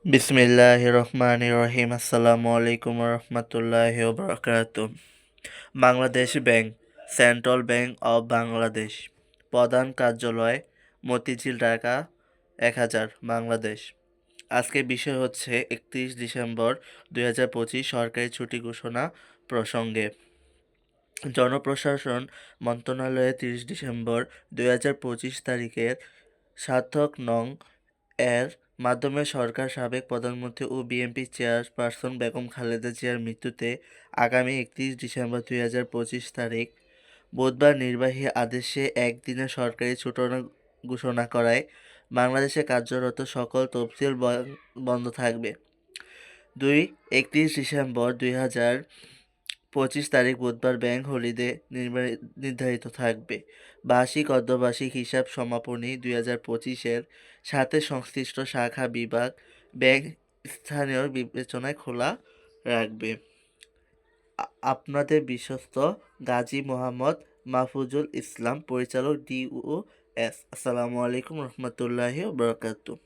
বিসমিল্লাহির রহমানির রহিম। আসসালামু আলাইকুম রহমতুল্লাহি ওয়া Bangladesh bank, central bank of Bangladesh. প্রধান কার্যালয় মতিঝিল, ঢাকা ১০০০, বাংলাদেশ। আজকের বিষয় হচ্ছে ৩১ ডিসেম্বর ২০২৫ সরকারি ছুটি ঘোষণা প্রসঙ্গে। জনপ্রশাসন মন্ত্রণালয়ে ৩০ ডিসেম্বর ২০২৫ তারিখের সার্থক নং এর মাধ্যমে সরকার সাবেক প্রধানমন্ত্রী ও বিএনপি চেয়ারপারসন বেগম খালেদা জিয়ার মৃত্যুতে আগামী ৩১ ডিসেম্বর ২০২৫ তারিখ বুধবার নির্বাহী আদেশে একদিনের সরকারি ছুটি ঘোষণা করায় বাংলাদেশে কার্যরত সকল তফসিল বন্ধ থাকবে। ৩১ ডিসেম্বর ২০২৫ তারিখ বুধবার ব্যাংক হলিডে নির্ধারিত থাকবে। বার্ষিক অর্ধবার্ষিক হিসাব সমাপনী ২০২৫-এর সাথে সংশ্লিষ্ট শাখা বিভাগ ব্যাংক স্থানীয় বিবেচনায় খোলা রাখবে। আপনাদের বিশ্বস্ত গাজী মোহাম্মদ মাহফুজুল ইসলাম, পরিচালক, DOS। আসসালামু আলাইকুম রহমতুল্লাহি ওয়া বারাকাতুহু।